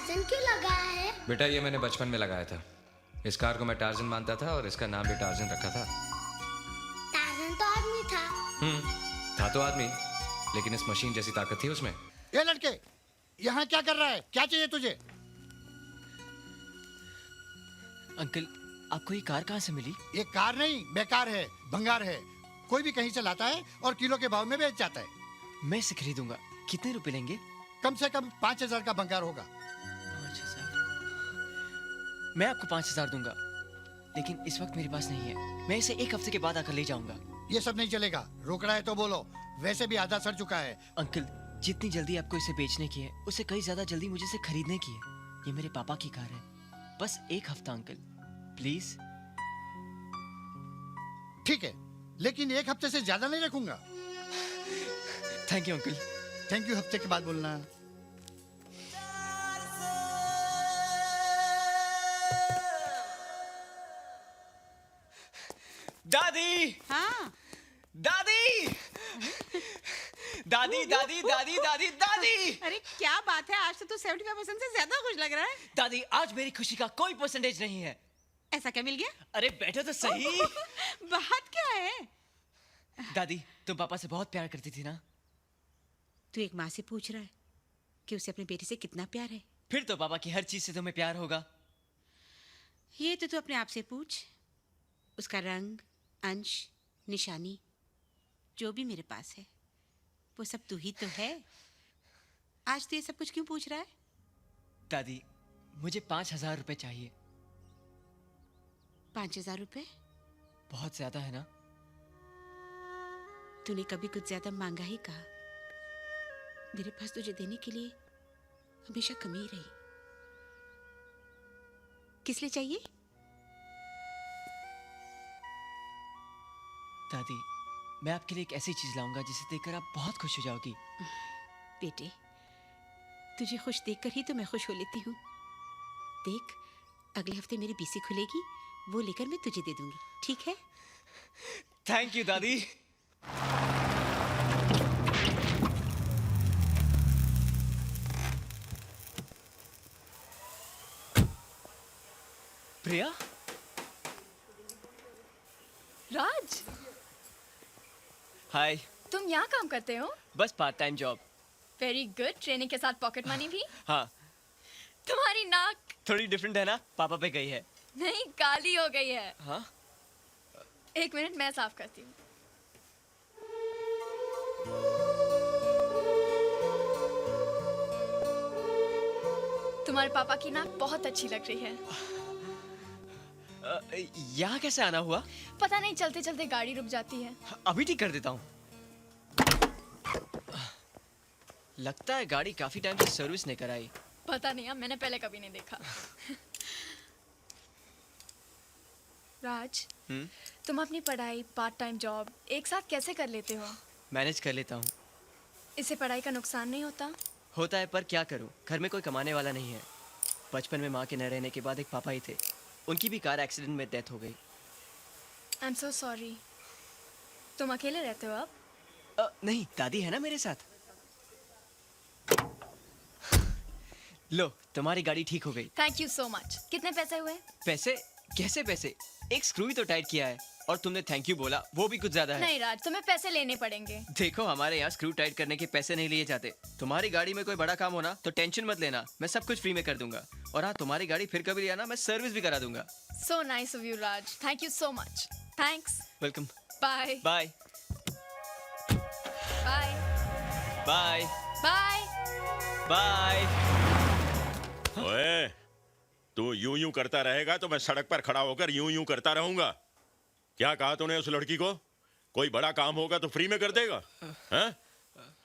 Torsion क्यों लगाया है? बेटा ये मैंने बचपन में लगाया था। इस कार को मैं टार्जन मानता था और इसका नाम भी टार्जन रखा था। टार्जन तो आदमी था। था तो आदमी, लेकिन इस मशीन जैसी ताकत थी उसमें। ये लड़के, यहाँ क्या कर रहा है? क्या चाहिए तुझे? अंकल, आपको ये कार कहाँ से मिली? ये कार नहीं, बेकार है, भंगार है। कोई भी कहीं से लाता है और किलो के भाव में बेच जाता है। मैं इसे खरीदूंगा। कितने रुपए लेंगे? कम से कम 5,000 का भंगार होगा। 5,000? मैं आपको 5,000 दूंगा, लेकिन इस वक्त मेरे पास नहीं है। मैं इसे एक हफ्ते के बाद आकर ले जाऊंगा। ये सब नहीं चलेगा। रोकड़ा है तो बोलो, वैसे भी आधा सड़ चुका है। अंकल, जितनी जल्दी आपको इसे बेचने की है, उससे कई ज्यादा जल्दी मुझे इसे खरीदने की है। ये मेरे पापा की कार है। बस एक हफ्ता अंकल, प्लीज। ठीक है, लेकिन एक हफ्ते से ज्यादा नहीं रखूंगा। Thank you uncle. Thank you हफ्ते के बाद बोलना। दादी! हाँ। दादी! दादी दादी दादी दादी दादी! अरे क्या बात है, आज तो तू 75% से ज्यादा खुश लग रहा है। दादी, आज मेरी खुशी का कोई परसेंटेज नहीं है। ऐसा क्या मिल गया? अरे बैठो तो सही। बात क्या है? दादी, तुम पापा से बहुत प्यार करती थी ना? तू एक माँ से पूछ रहा है कि उसे अपने बेटे से कितना प्यार है? फिर तो पापा की हर चीज से तुम्हें प्यार होगा। ये तो तू अपने आप से पूछ। उसका रंग, अंश, निशानी, जो भी मेरे पास है, वो सब तू ही तो है। आज तू ये सब कुछ क्यों पूछ रहा है? दादी, मुझे 5,000 रुपए चाहिए। 5,000 रुपए? बहुत ज्यादा है ना? तूने कभी कुछ ज्यादा मांगा ही कहा। मेरे पास तुझे देने के लिए हमेशा कमी ही रही। किस लिए चाहिए? दादी, मैं आपके लिए एक ऐसी चीज लाऊंगा जिसे देखकर आप बहुत खुश हो जाओगी। बेटे, तुझे खुश देखकर ही तो मैं खुश हो लेती हूँ। देख, अगले हफ्ते मेरी बीसी खुलेगी, वो लेकर मैं तुझे दे दूंगी, ठीक है? थैंक यू दादी। प्रिया? राज, हाय। तुम यहाँ काम करते हो? बस part time job. Very good. Training के साथ पॉकेट मनी भी? हाँ। तुम्हारी नाक थोड़ी डिफरेंट है ना? पापा पे गई है। नहीं, काली हो गई है। हाँ? एक मिनट, मैं साफ करती हूँ। तुम्हारे पापा की नाक बहुत अच्छी लग रही है। यहाँ कैसे आना हुआ? पता नहीं, चलते चलते गाड़ी रुक जाती है। अभी ठीक कर देता हूँ। लगता है गाड़ी काफी टाइम से सर्विस नहीं कराई। पता नहीं, मैंने पहले कभी नहीं देखा। राज, तुम अपनी पढ़ाई, पार्ट टाइम जॉब एक साथ कैसे कर लेते हो? मैनेज कर लेता हूँ। इससे पढ़ाई का नुकसान नहीं होता? होता है, पर क्या करूँ, घर में कोई कमाने वाला नहीं है। बचपन में माँ के न रहने के बाद एक पापा ही थे। उनकी भी कार एक्सीडेंट में डेथ हो गई। I am so sorry. तुम अकेले रहते हो अब? नहीं, दादी है ना मेरे साथ। लो, तुम्हारी गाड़ी ठीक हो गई। Thank you so much. कितने पैसे हुए? पैसे? कैसे पैसे? एक स्क्रू ही तो टाइट किया है, और तुमने थैंक यू बोला, वो भी कुछ ज्यादा है। नहीं राज, तुम्हें पैसे लेने पड़ेंगे। देखो, हमारे यहाँ स्क्रू टाइट करने के पैसे नहीं लिए जाते। तुम्हारी गाड़ी में कोई बड़ा काम हो ना तो टेंशन मत लेना, मैं सब कुछ फ्री में कर दूंगा। और हाँ, तुम्हारी गाड़ी फिर कभी लिया ना, मैं सर्विस भी करा दूंगा। So nice of you Raj. Thank you so much. Thanks. Welcome. Bye bye bye bye bye. Bye. ओए, तू यूं यूं करता रहेगा तो मैं सड़क पर खड़ा होकर यूं यूं करता रहूंगा। क्या कहा तूने उस लड़की को? कोई बड़ा काम होगा तो फ्री में कर देगा? हैं?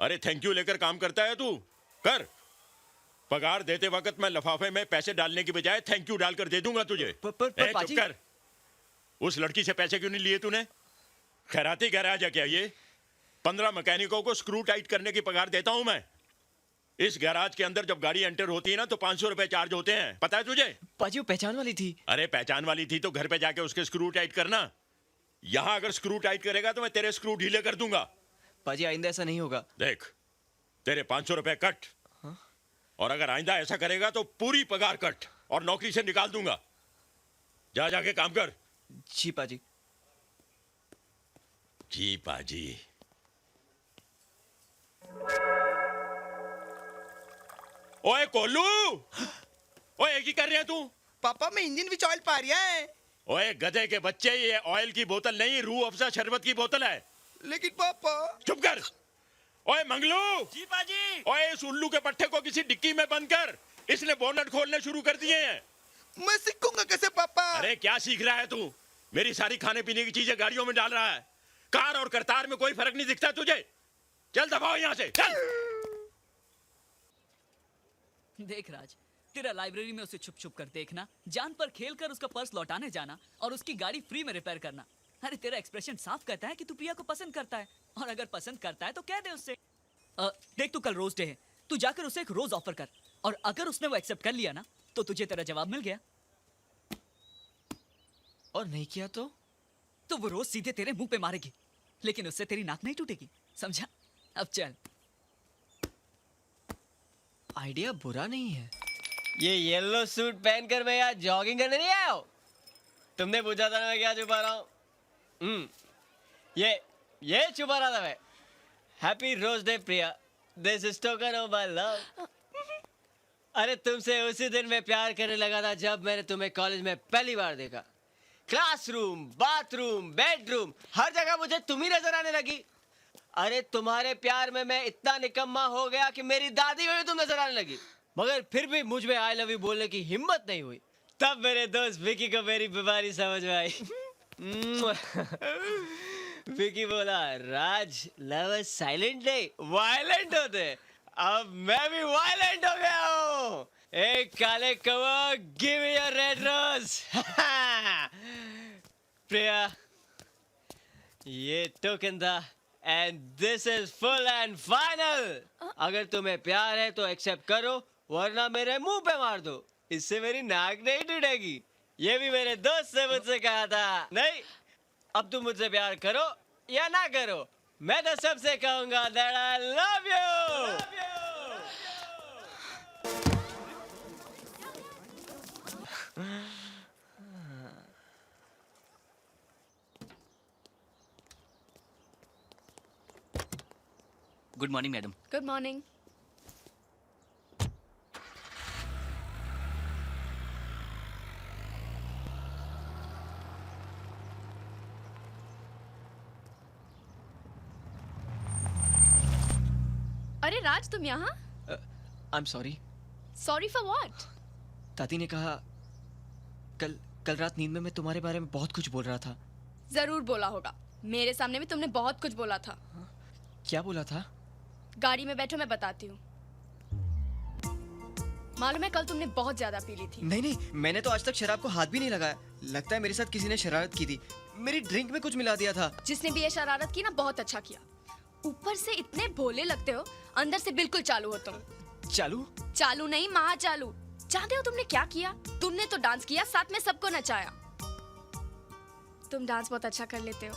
अरे थैंक यू लेकर काम करता है तू? कर। पगार देते वक्त मैं लिफाफे में पैसे डालने की बजाय थैंक यू डालकर दे दूंगा तुझे। पर चुप कर। उस लड़की से पैसे क्यों नहीं लिए तूने? खैराती गैराज है क्या ये? 15 मैकेनिकों को स्क्रू टाइट करने की पगार देता हूं मैं। इस गैराज के अंदर जब गाड़ी एंटर होती है ना तो 500 रुपए चार्ज होते हैं, पता है तुझे? पाजी, वो पहचान वाली थी। अरे पहचान वाली थी तो घर पे जाके उसके स्क्रू टाइट करना। यहां अगर स्क्रू टाइट करेगा तो मैं तेरे स्क्रू ढीले कर दूंगा। पाजी, आइंदा ऐसा नहीं होगा। देख, तेरे 500 रुपए कट। हाँ? और अगर आइंदा ऐसा करेगा तो पूरी पगार कट और नौकरी से निकाल दूंगा। जा जाके काम कर। जी पाजी। जी पाजी। ओए कोल्लू, ओए की कर रहे हैं तू? पापा मैं इंजन विच ऑयल पा रिया है। ओए गधे के बच्चे, ये ऑयल की बोतल नहीं, रूह अफ़ज़ा शरबत की बोतल है। लेकिन पापा। चुप कर। ओए मंगलू। जी पाजी। ओए इस उल्लू के पट्टे को किसी डिक्की में बंद कर, इसने बोनट खोलने शुरू कर दिए हैं। मैं सीखूंगा कैसे पापा? अरे क्या सीख रहा है तू? मेरी सारी खाने पीने की चीजें गाड़ियों में डाल रहा है। कार और करतार में कोई फर्क नहीं दिखता तुझे? चल दबाओ यहाँ से, चल। देख राज, तेरा लाइब्रेरी में उसे छुप छुप कर देखना, जान पर खेल कर उसका पर्स लौटाने जाना और उसकी गाड़ी फ्री में रिपेयर करना। अरे तेरा एक्सप्रेशन साफ कहता है कि तू प्रिया को पसंद करता है, और अगर पसंद करता है तो कह दे उससे। देख तू कल रोज डे है, तू जाकर उसे एक रोज ऑफर कर, और अगर उसने वो एक्सेप्ट कर लिया ना तो तुझे तेरा जवाब मिल गया। और नहीं किया तो वो रोज सीधे तेरे मुंह पे मारेगी, लेकिन उससे तेरी नाक नहीं टूटेगी, समझा? अब चल। आइडिया बुरा नहीं है। ये येलो सूट पहनकर मैं यहाँ जॉगिंग करने नहीं आया हूँ। तुमने पूछा था ना मैं क्या छुपा रहा हूँ? ये छुपा रहा था मैं। Happy rose day Priya, this is token of my love. अरे तुमसे उसी दिन मैं प्यार करने लगा था जब मैंने तुम्हें कॉलेज में पहली बार देखा। क्लासरूम, बाथरूम, बेडरूम, हर जगह मुझे तुम ही नजर आने लगी। अरे तुम्हारे प्यार में मैं इतना निकम्मा हो गया कि मेरी दादी में भी तुम नजर आने लगी, मगर फिर भी मुझ में आई लव यू बोलने की हिम्मत नहीं हुई। तब मेरे दोस्त विकी को मेरी बीमारी समझ में आई। विकी बोला, राज लव साइलेंट नहीं वायलेंट होते। अब मैं भी वायलेंट हो गया हूँ। एक काले कौवा, give me your red rose. Priya, ये टोकन था, and this is full and final. अगर तुम्हें प्यार है तो एक्सेप्ट करो, वरना मेरे मुंह पे मार दो, इससे मेरी नाक नहीं टूटेगी। ये भी मेरे दोस्त ने मुझसे कहा था। नहीं, अब तुम मुझसे प्यार करो या ना करो, मैं तो सबसे कहूंगा that I love you। Good morning madam. Good morning. अरे राज, तुम यहाँ? I am sorry. Sorry for what? दादी ने कहा कल रात नींद में मैं तुम्हारे बारे में बहुत कुछ बोल रहा था। जरूर बोला होगा, मेरे सामने भी तुमने बहुत कुछ बोला था। क्या बोला था? गाड़ी में बैठो, मैं बताती हूँ। मालूम है कल तुमने बहुत ज्यादा पी ली थी। नहीं, मैंने तो आज तक शराब को हाथ भी नहीं लगाया। लगता है मेरे साथ किसी ने शरारत की थी, मेरी ड्रिंक में कुछ मिला दिया था। जिसने भी ये शरारत की ना, बहुत अच्छा किया। ऊपर से इतने भोले लगते हो, अंदर से बिल्कुल चालू हो तुम। चालू नहीं, महा चालू। जानते हो तुमने क्या किया? तुमने तो डांस किया, साथ में सबको नचाया। तुम डांस बहुत अच्छा कर लेते हो,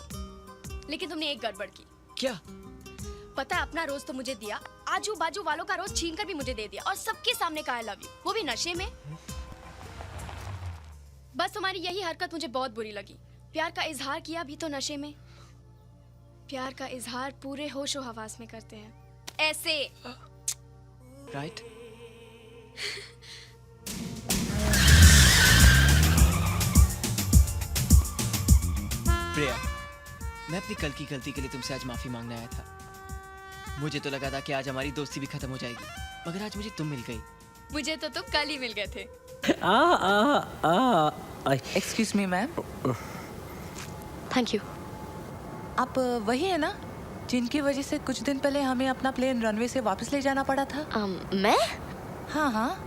लेकिन तुमने एक गड़बड़ की। क्या? पता है, अपना रोज तो मुझे दिया, आजू बाजू वालों का रोज छीन कर भी मुझे दे दिया, और सबके सामने कहा आई लव यू, वो भी नशे में। बस तुम्हारी यही हरकत मुझे बहुत बुरी लगी। प्यार का इजहार किया भी तो नशे में। प्यार का इजहार पूरे होशो हवास में करते हैं, ऐसे। राइट। प्रिया, मैं अपनी कल की गलती के लिए तुमसे आज माफी मांगने आया था। मुझे तो लगा था कि आज हमारी दोस्ती भी खत्म हो जाएगी, मगर आज मुझे तुम मिल गई। मुझे तो तुम कल ही मिल गए थे। Excuse me ma'am. Thank you. आप वही है ना जिनकी वजह से कुछ दिन पहले हमें अपना प्लेन रनवे से वापस ले जाना पड़ा था? मैं? हाँ।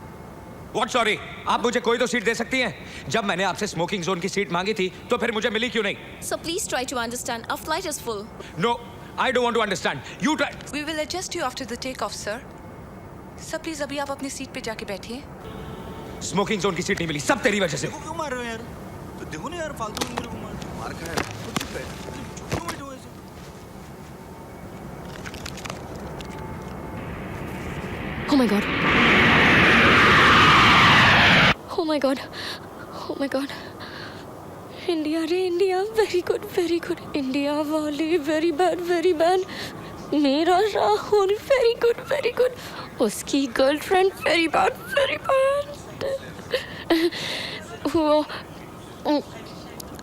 What sorry? आप मुझे कोई तो सीट दे सकती हैं? जब मैंने आपसे स्मोकिंग जोन की सीट मांगी थी तो फिर मुझे मिली क्यों नहीं? So please try to understand. Our flight is full. No, I don't want to understand. You try. We will adjust you after the take off, sir. Sir please अभी आप अपनी सीट पे जाके बैठिए। स्मोकिंग जोन की seat नहीं मिली, सब तेरी वजह से। क्यों मार रहे हो यार? तो देखो ना यार, फालतू में मेरे को मार खाया। चुप रहे। क्यों बैठे हो ऐसे? Oh my God. God, oh my god. India रे इंडिया, वेरी गुड. इंडिया वाले वेरी बैड. मेरा राहुल वेरी गुड. उसकी गर्लफ्रेंड वेरी बैड. वो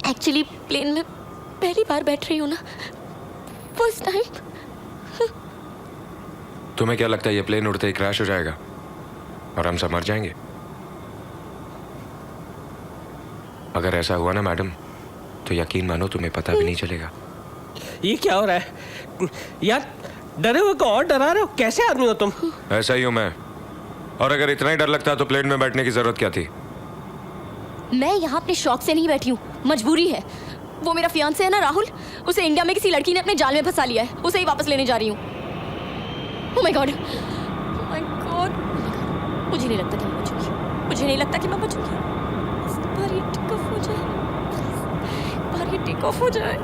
एक्चुअली प्लेन में पहली बार बैठ रही हूँ ना, फर्स्ट टाइम. तुम्हें क्या लगता है ये प्लेन उड़ते ही क्रैश हो जाएगा और हम सब मर जाएंगे? अगर ऐसा हुआ ना मैडम, तो यकीन मानो तुम्हें पता भी नहीं चलेगा. ये क्या हो रहा है यार? डरे हुए को और डरा रहे हो? कैसे आदमी हो तुम? ऐसा ही हूं मैं. और अगर इतना ही डर लगता तो प्लेन में बैठने की जरूरत क्या थी? मैं यहाँ अपने शौक से नहीं बैठी हूँ, मजबूरी है. वो मेरा फियांसे है ना राहुल, उसे इंडिया में किसी लड़की ने अपने जाल में फंसा लिया है. उसे ही वापस लेने जा रही हूँ. Oh my God. मुझे नहीं लगता कि मैं बचूंगी. इस बार ये टेक ऑफ हो जाए.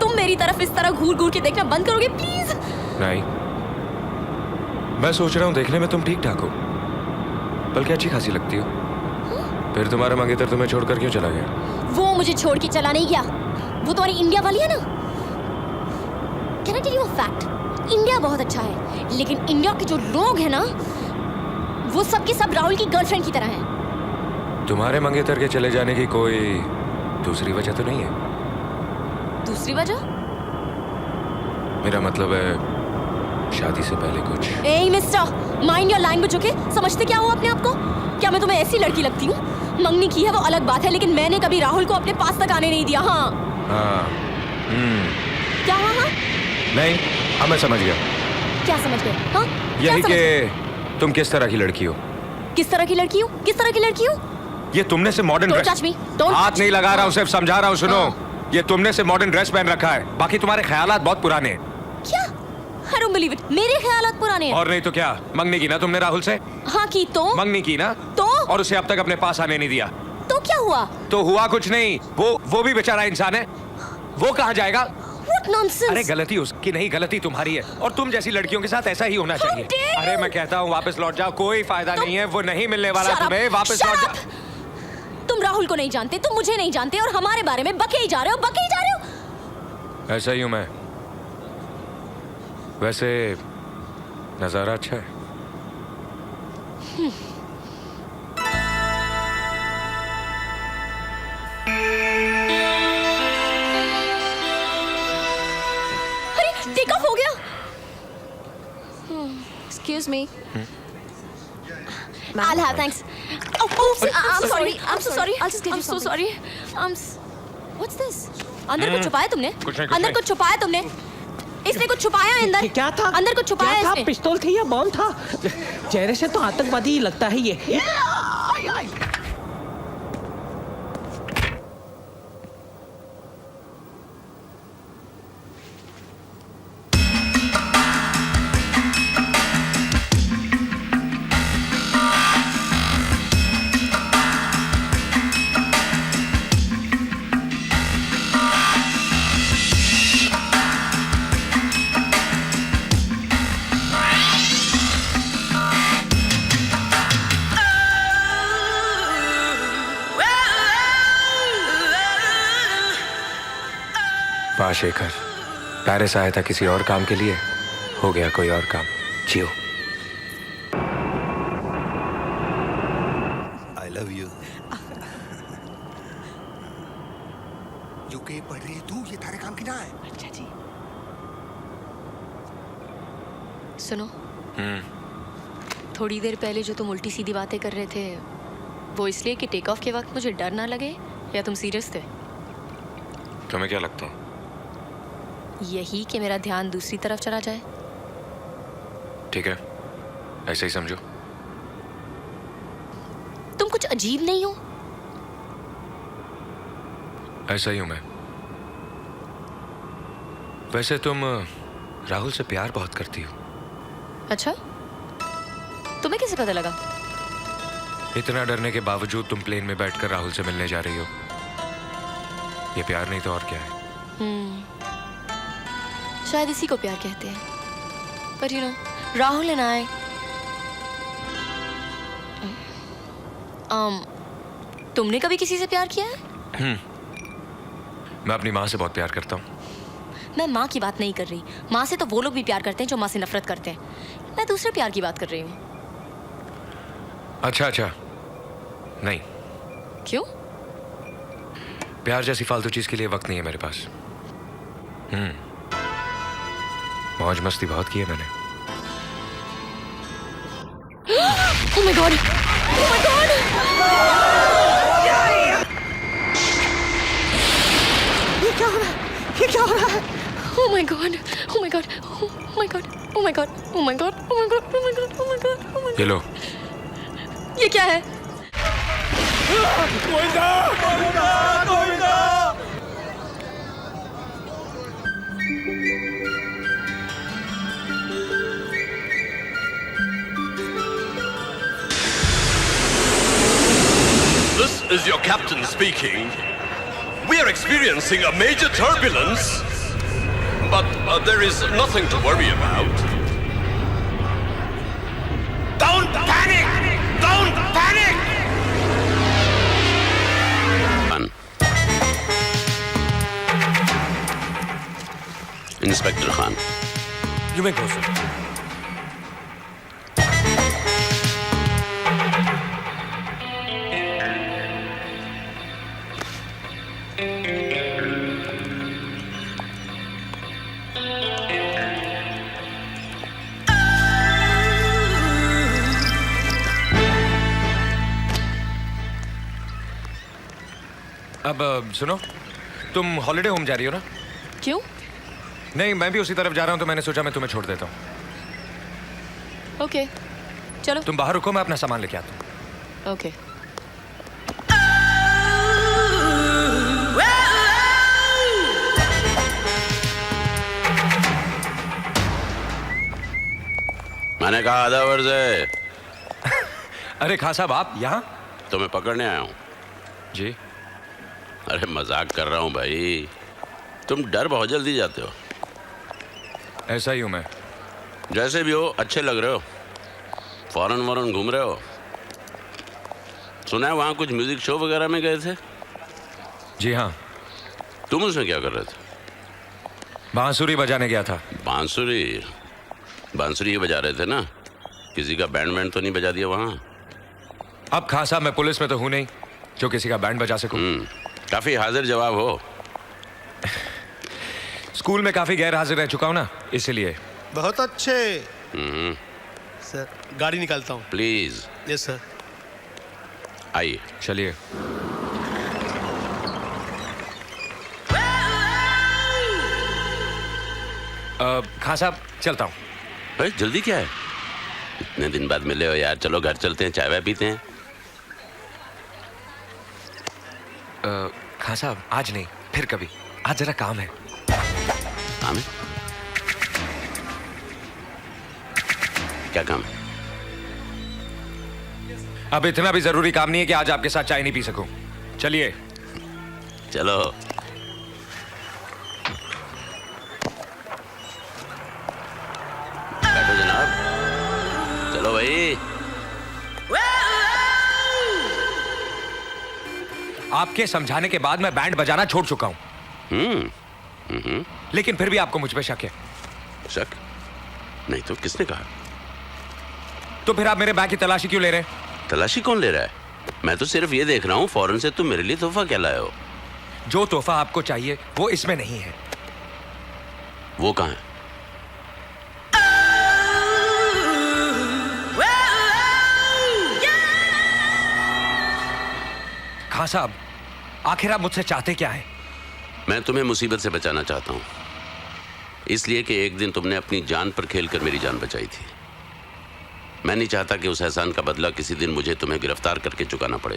तुम मेरी तरफ इस तरह घूर के देखना बंद करोगे प्लीज? नहीं, मैं सोच रहा हूँ देखने में तुम ठीक ठाक हो, बल्कि अच्छी खासी लगती हो. फिर तुम्हारा मंगेतर तुम्हें छोड़कर क्यों चला गया? वो मुझे छोड़ के चला नहीं गया. वो तुम्हारी इंडिया वाली है ना. Can I tell you a fact? India बहुत अच्छा है, लेकिन इंडिया के जो लोग हैं ना, वो सब के सब राहुल की गर्लफ्रेंड की तरह हैं. तुम्हारे मंगेतर के चले जाने की कोई दूसरी वजह तो नहीं है? दूसरी वजह? मेरा मतलब है शादी से पहले कुछ. ए mister, mind your language. Okay, समझते क्या हो अपने आप को? क्या मैं तुम्हें ऐसी लड़की लगती हूँ? मंगनी की है वो अलग बात है, लेकिन मैंने कभी राहुल को अपने पास तक आने नहीं दिया. हाँ. क्या? हाँ. नहीं, हाँ मैं समझ गया. क्या समझ गए? हाँ, यही कि तुम किस तरह की लड़की हो. किस तरह की लड़की हूँ? ये तुमने से मॉडर्न ड्रेस. हाथ नहीं लगा रहा हूँ, सिर्फ समझा रहा हूँ. सुनो, ये तुमने से मॉडर्न ड्रेस पहन रखा है, बाकी तुम्हारे ख्यालात बहुत पुराने हैं. क्या? I don't believe it. मेरे ख्यालात पुराने हैं. और नहीं तो क्या, मंगनी की ना तुमने राहुल से? हाँ की तो. मंगनी की ना तो? और उसे अब तक अपने पास आने नहीं दिया. तो क्या हुआ? तो हुआ कुछ नहीं. वो भी बेचारा इंसान है, वो कहाँ जाएगा? What nonsense? अरे गलती उसकी नहीं, गलती तुम्हारी है. और तुम जैसी लड़कियों के साथ ऐसा ही होना चाहिए. अरे मैं कहता हूँ वापस लौट जाओ, कोई फायदा नहीं है, वो नहीं मिलने वाला तुम्हें. वापस लौट जाओ. तुम राहुल को नहीं जानते, तुम मुझे नहीं जानते, और हमारे बारे में बके ही जा रहे हो. ऐसा ही हूँ मैं. वैसे नजारा अच्छा है. अरे टेक ऑफ हो गया. Excuse me. I'll have thanks. Oh, I'm sorry. I'll just give you something. I'm so sorry. What's this? अंदर कुछ छुपाया तुमने? अंदर कुछ छुपाया तुमने? इसने कुछ छुपाया अंदर? क्या था? अंदर कुछ छुपाया क्या था? इसने? पिस्तौल थी या बॉम्ब था? चेहरे से तो आतंकवादी ही लगता है ये. शेखर, पेरिस आया था किसी और काम के लिए, हो गया कोई और काम. जियो. I love you. यूके पढ़ रही है तू, ये तारे काम की ना है. अच्छा जी. सुनो, थोड़ी देर पहले जो तुम उल्टी सीधी बातें कर रहे थे, वो इसलिए कि टेक ऑफ के वक्त मुझे डर ना लगे, या तुम सीरियस थे? तुम्हें क्या लगता है? यही कि मेरा ध्यान दूसरी तरफ चला जाए. ठीक है, ऐसे ही समझो. तुम कुछ अजीब नहीं हो? ऐसा ही हूं मैं. वैसे तुम राहुल से प्यार बहुत करती हो. अच्छा, तुम्हें कैसे पता लगा? इतना डरने के बावजूद तुम प्लेन में बैठकर राहुल से मिलने जा रही हो. ये प्यार नहीं तो और क्या है? शायद इसी को प्यार कहते हैं. पर you know, Rahul and I, तुमने कभी किसी से प्यार किया है? मैं अपनी माँ से बहुत प्यार करता हूँ। मैं माँ की बात नहीं कर रही। माँ से तो वो लोग भी प्यार करते हैं जो माँ से नफरत करते हैं। मैं दूसरे प्यार की बात कर रही हूँ। अच्छा अच्छा, नहीं। क्यों? प्यार जैसी फालतू चीज के लिए वक्त नहीं है मेरे पास। मौज मस्ती बहुत की है मैंने। Oh my God! Oh my God! ये क्या हो रहा है? ये क्या हो रहा है? Oh my God! Oh my God! Oh my God! Oh my God! Oh my God! Oh my God! Oh my God! Oh my God! Oh my God! ये लो। ये क्या है? This is your captain speaking. We are experiencing a major turbulence, but there is nothing to worry about. Don't panic! Don't panic! Inspector Khan, You may go, sir. अब सुनो, तुम holiday home जा रही हो ना? क्यों? नहीं, मैं भी उसी तरफ जा रहा हूँ, तो मैंने सोचा मैं तुम्हें छोड़ देता हूँ। ओके, चलो। तुम बाहर रुको, मैं अपना सामान लेके आता हूँ। ओके। मैंने कहा आधा वर्ष है। अरे खान साहब, आप यहाँ? तुम्हें पकड़ने आया हूँ। जी? अरे मजाक कर रहा हूँ भाई, तुम डर बहुत जल्दी जाते हो। ऐसा ही हूँ मैं। जैसे भी हो, अच्छे लग रहे हो। फॉरेन वॉरेन घूम रहे हो। सुना है वहाँ कुछ म्यूजिक शो वगैरह में गए थे? जी हाँ। तुम उसमें क्या कर रहे थे? बांसुरी बजाने गया था। बांसुरी? बांसुरी ही बजा रहे थे ना? किसी का बैंड तो नहीं बजा दिया वहाँ? अब खान साहब, मैं पुलिस में तो हूँ नहीं जो किसी का बैंड बजा सकूं। काफी हाजिर जवाब हो। स्कूल में काफी गैर हाजिर रह चुका हूँ ना, इसलिए। बहुत अच्छे। सर, गाड़ी निकालता हूँ। प्लीज। Yes sir. आइए, चलिए। खान साहब, चलता हूँ। भाई जल्दी क्या है? इतने दिन बाद मिले हो यार, चलो घर चलते हैं, चाय वाय पीते हैं। खान साहब, आज नहीं, फिर कभी। आज जरा काम है। काम है? क्या काम है? अब इतना भी जरूरी काम नहीं है कि आज आपके साथ चाय नहीं पी सकूं। चलिए। चलो। बैठो जनाब। चलो भाई। आपके समझाने के बाद मैं बैंड बजाना छोड़ चुका हूं। लेकिन फिर भी आपको मुझ पे शक है। शक? नहीं तो किसने कहा? तो फिर आप मेरे बैग की तलाशी क्यों ले रहे हैं? तलाशी कौन ले रहा है? मैं तो सिर्फ ये देख रहा हूँ फॉरेन से तुम मेरे लिए तोहफा क्या लाए हो। जो तोहफा आपको चाहिए वो इसमें नहीं है। वो कहाँ है? खान साहब, आखिर आप मुझसे चाहते क्या है? मैं तुम्हें मुसीबत से बचाना चाहता हूँ, इसलिए कि एक दिन तुमने अपनी जान पर खेलकर मेरी जान बचाई थी। मैं नहीं चाहता कि उस एहसान का बदला किसी दिन मुझे तुम्हें गिरफ्तार करके चुकाना पड़े।